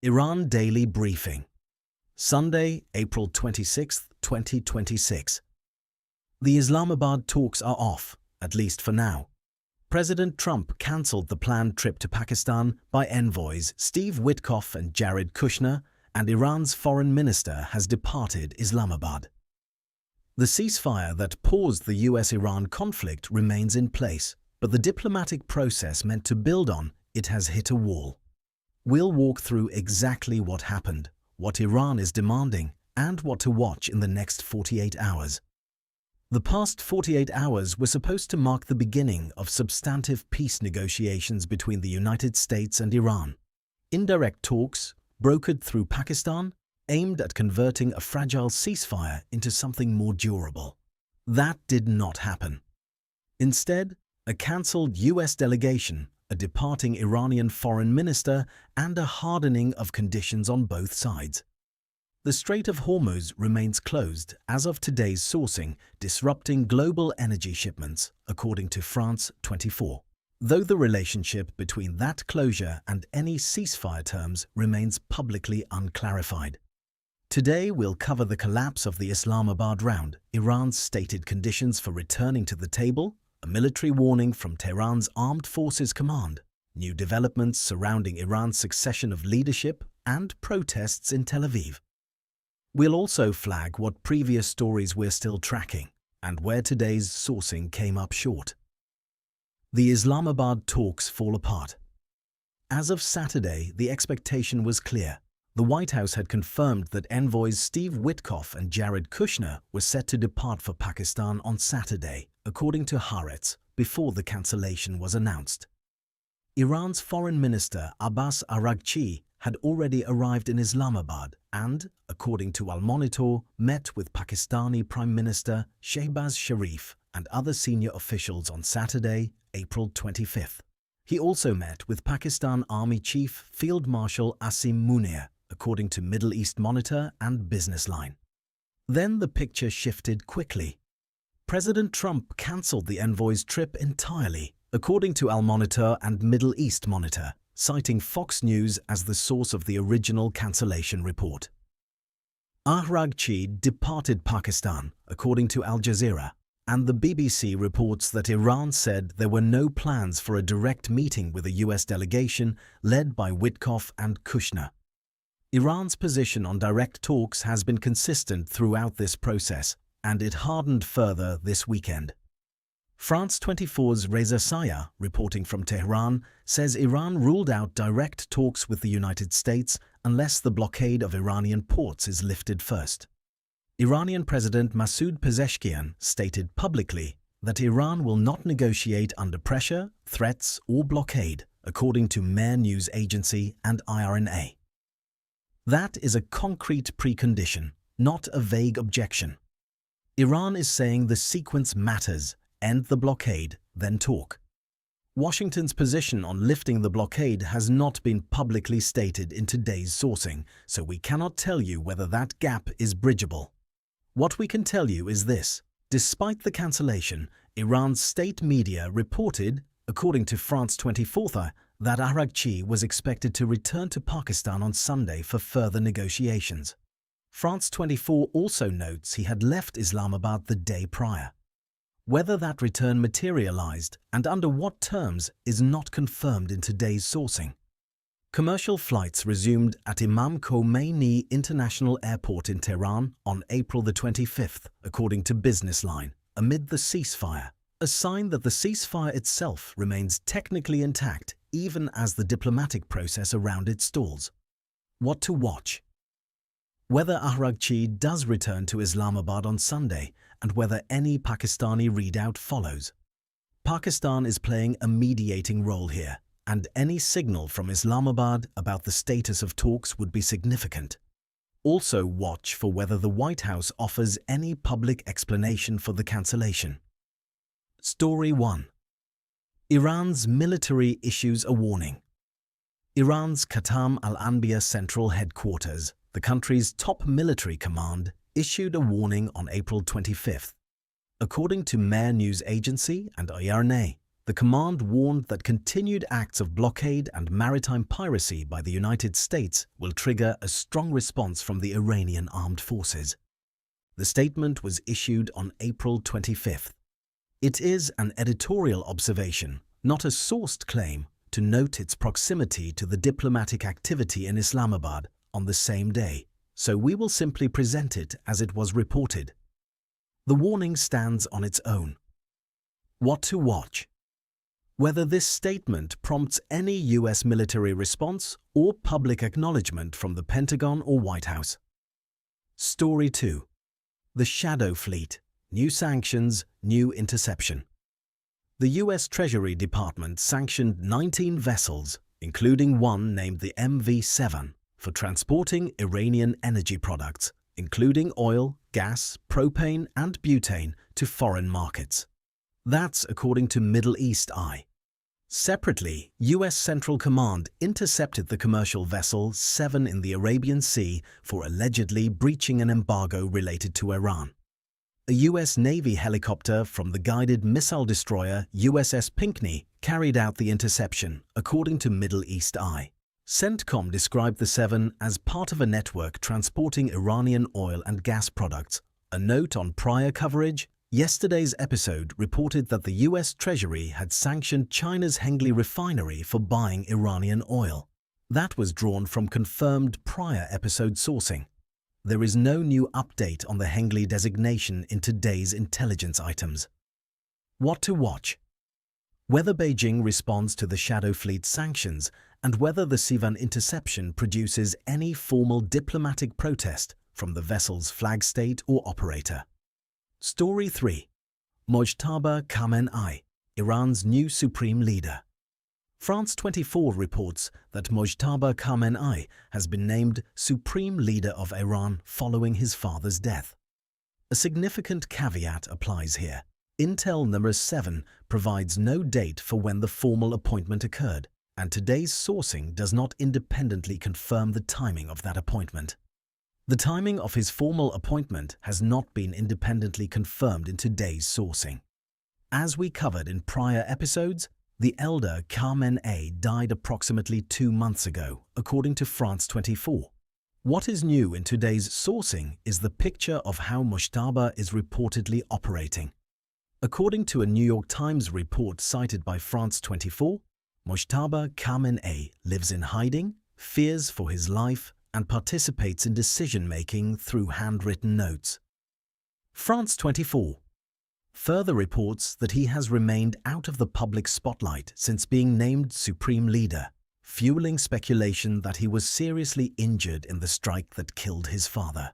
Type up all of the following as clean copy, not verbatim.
Iran Daily Briefing. Sunday, April 26, 2026. The Islamabad talks are off, at least for now. President Trump cancelled the planned trip to Pakistan by envoys Steve Witkoff and Jared Kushner, and Iran's foreign minister has departed Islamabad. The ceasefire that paused the US-Iran conflict remains in place, but the diplomatic process meant to build on it has hit a wall. We'll walk through exactly what happened, what Iran is demanding, and what to watch in the next 48 hours. The past 48 hours were supposed to mark the beginning of substantive peace negotiations between the United States and Iran. Indirect talks, brokered through Pakistan, aimed at converting a fragile ceasefire into something more durable. That did not happen. Instead, a cancelled US delegation, a departing Iranian foreign minister, and a hardening of conditions on both sides. The Strait of Hormuz remains closed as of today's sourcing, disrupting global energy shipments, according to France 24. Though the relationship between that closure and any ceasefire terms remains publicly unclarified. Today we'll cover the collapse of the Islamabad round, Iran's stated conditions for returning to the table, a military warning from Tehran's Armed Forces Command, new developments surrounding Iran's succession of leadership, and protests in Tel Aviv. We'll also flag what previous stories we're still tracking, and where today's sourcing came up short. The Islamabad talks fall apart. As of Saturday, the expectation was clear. The White House had confirmed that envoys Steve Witkoff and Jared Kushner were set to depart for Pakistan on Saturday, according to Haaretz, before the cancellation was announced. Iran's foreign minister Abbas Araghchi had already arrived in Islamabad and, according to Al-Monitor, met with Pakistani Prime Minister Shehbaz Sharif and other senior officials on Saturday, April 25th. He also met with Pakistan Army Chief Field Marshal Asim Munir, according to Middle East Monitor and Business Line. Then the picture shifted quickly. President Trump cancelled the envoy's trip entirely, according to Al-Monitor and Middle East Monitor, citing Fox News as the source of the original cancellation report. Araghchi departed Pakistan, according to Al Jazeera, and the BBC reports that Iran said there were no plans for a direct meeting with a US delegation led by Witkoff and Kushner. Iran's position on direct talks has been consistent throughout this process, and it hardened further this weekend. France 24's Reza Sayah, reporting from Tehran, says Iran ruled out direct talks with the United States unless the blockade of Iranian ports is lifted first. Iranian President Masoud Pezeshkian stated publicly that Iran will not negotiate under pressure, threats, or blockade, according to Mehr News Agency and IRNA. That is a concrete precondition, not a vague objection. Iran is saying the sequence matters: end the blockade, then talk. Washington's position on lifting the blockade has not been publicly stated in today's sourcing, so we cannot tell you whether that gap is bridgeable. What we can tell you is this: despite the cancellation, Iran's state media reported, according to France 24, that Araghchi was expected to return to Pakistan on Sunday for further negotiations. France 24 also notes he had left Islamabad the day prior. Whether that return materialized and under what terms is not confirmed in today's sourcing. Commercial flights resumed at Imam Khomeini International Airport in Tehran on April the 25th, according to Business Line, amid the ceasefire, a sign that the ceasefire itself remains technically intact even as the diplomatic process around it stalls. What to watch? Whether Araghchi does return to Islamabad on Sunday and whether any Pakistani readout follows. Pakistan is playing a mediating role here, and any signal from Islamabad about the status of talks would be significant. Also watch for whether the White House offers any public explanation for the cancellation. Story 1. Iran's military issues a warning. Iran's Khatam al-Anbiya Central Headquarters, the country's top military command, issued a warning on April 25th. According to Mehr News Agency and IRNA, the command warned that continued acts of blockade and maritime piracy by the United States will trigger a strong response from the Iranian armed forces. The statement was issued on April 25th. It is an editorial observation, not a sourced claim, to note its proximity to the diplomatic activity in Islamabad on the same day, so we will simply present it as it was reported. The warning stands on its own. What to watch? Whether this statement prompts any US military response or public acknowledgement from the Pentagon or White House. Story 2. The Shadow Fleet. New sanctions, new interception. The US Treasury Department sanctioned 19 vessels, including one named the MV-7, for transporting Iranian energy products, including oil, gas, propane and butane, to foreign markets. That's according to Middle East Eye. Separately, US Central Command intercepted the commercial vessel 7 in the Arabian Sea for allegedly breaching an embargo related to Iran. A US Navy helicopter from the guided missile destroyer USS Pinckney carried out the interception, according to Middle East Eye. CENTCOM described the 7 as part of a network transporting Iranian oil and gas products. A note on prior coverage: yesterday's episode reported that the US Treasury had sanctioned China's Hengli refinery for buying Iranian oil. That was drawn from confirmed prior episode sourcing. There is no new update on the Hengli designation in today's intelligence items. What to watch? Whether Beijing responds to the Shadow Fleet sanctions and whether the Sivan interception produces any formal diplomatic protest from the vessel's flag state or operator. Story 3. Mojtaba Khamenei, Iran's new supreme leader. France 24 reports that Mojtaba Khamenei has been named Supreme Leader of Iran following his father's death. A significant caveat applies here. Intel number 7 provides no date for when the formal appointment occurred, and today's sourcing does not independently confirm the timing of that appointment. The timing of his formal appointment has not been independently confirmed in today's sourcing. As we covered in prior episodes, the elder Khamenei died approximately 2 months ago, according to France 24. What is new in today's sourcing is the picture of how Mojtaba is reportedly operating. According to a New York Times report cited by France 24, Mojtaba Khamenei lives in hiding, fears for his life, and participates in decision-making through handwritten notes. France 24 further reports that he has remained out of the public spotlight since being named Supreme Leader, fueling speculation that he was seriously injured in the strike that killed his father.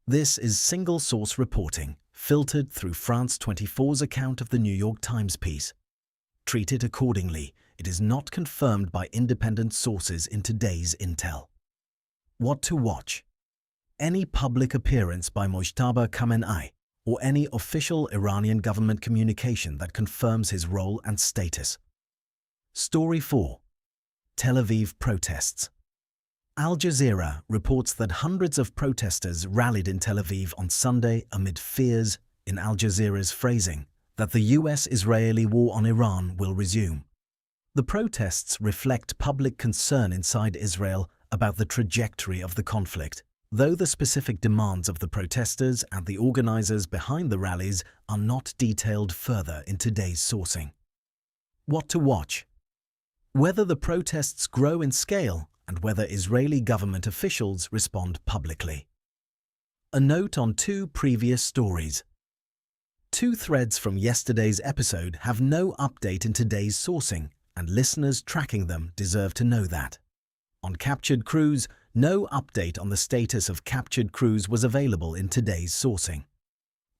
This is single-source reporting, filtered through France 24's account of the New York Times piece. Treat it accordingly. It is not confirmed by independent sources in today's intel. What to watch? Any public appearance by Mojtaba Khamenei or any official Iranian government communication that confirms his role and status. Story 4. Tel Aviv protests. Al Jazeera reports that hundreds of protesters rallied in Tel Aviv on Sunday amid fears, in Al Jazeera's phrasing, that the US-Israeli war on Iran will resume. The protests reflect public concern inside Israel about the trajectory of the conflict, though the specific demands of the protesters and the organizers behind the rallies are not detailed further in today's sourcing. What to watch? Whether the protests grow in scale and whether Israeli government officials respond publicly. A note on 2 previous stories. 2 threads from yesterday's episode have no update in today's sourcing, and listeners tracking them deserve to know that. On captured crews, no update on the status of captured crews was available in today's sourcing.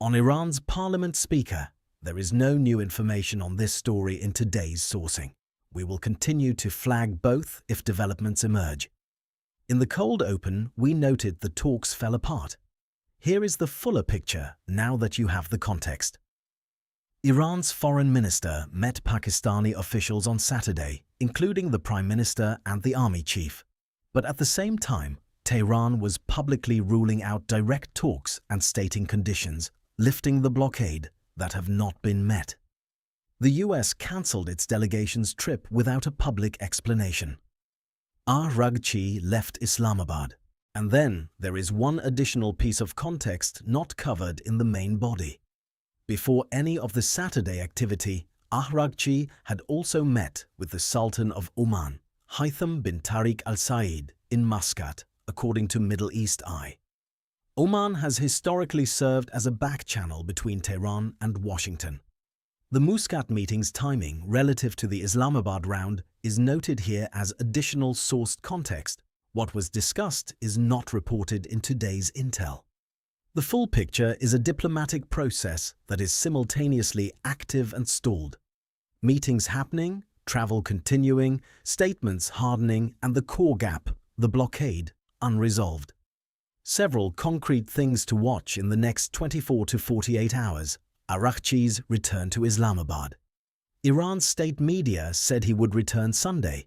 On Iran's parliament speaker, there is no new information on this story in today's sourcing. We will continue to flag both if developments emerge. In the cold open, we noted the talks fell apart. Here is the fuller picture now that you have the context. Iran's foreign minister met Pakistani officials on Saturday, including the Prime Minister and the army chief. But at the same time, Tehran was publicly ruling out direct talks and stating conditions, lifting the blockade, that have not been met. The US cancelled its delegation's trip without a public explanation. Araghchi left Islamabad. And then there is one additional piece of context not covered in the main body. Before any of the Saturday activity, Araghchi had also met with the Sultan of Oman, Haytham bin Tariq Al Said, in Muscat, according to Middle East Eye. Oman has historically served as a back channel between Tehran and Washington. The Muscat meeting's timing relative to the Islamabad round is noted here as additional sourced context. What was discussed is not reported in today's intel. The full picture is a diplomatic process that is simultaneously active and stalled. Meetings happening, travel continuing, statements hardening, and the core gap, the blockade, unresolved. Several concrete things to watch in the next 24 to 48 hours. Araghchi's return to Islamabad. Iran's state media said he would return Sunday.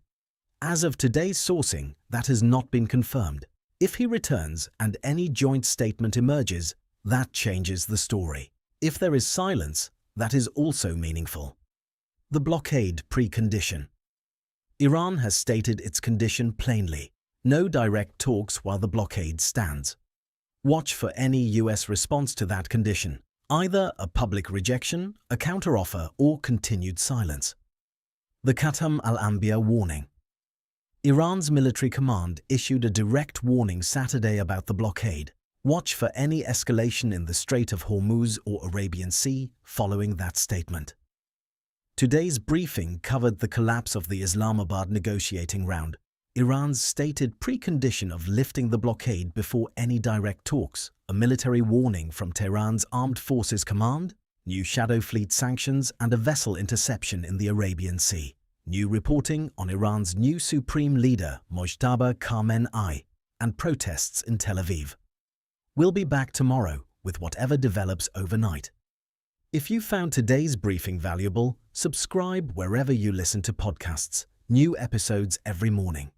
As of today's sourcing, that has not been confirmed. If he returns and any joint statement emerges, that changes the story. If there is silence, that is also meaningful. The blockade precondition. Iran has stated its condition plainly. No direct talks while the blockade stands. Watch for any US response to that condition. Either a public rejection, a counteroffer, or continued silence. The Khatam al-Anbiya warning. Iran's military command issued a direct warning Saturday about the blockade. Watch for any escalation in the Strait of Hormuz or Arabian Sea following that statement. Today's briefing covered the collapse of the Islamabad negotiating round, Iran's stated precondition of lifting the blockade before any direct talks, a military warning from Tehran's Armed Forces Command, new Shadow Fleet sanctions, and a vessel interception in the Arabian Sea. New reporting on Iran's new supreme leader, Mojtaba Khamenei, and protests in Tel Aviv. We'll be back tomorrow with whatever develops overnight. If you found today's briefing valuable, subscribe wherever you listen to podcasts. New episodes every morning.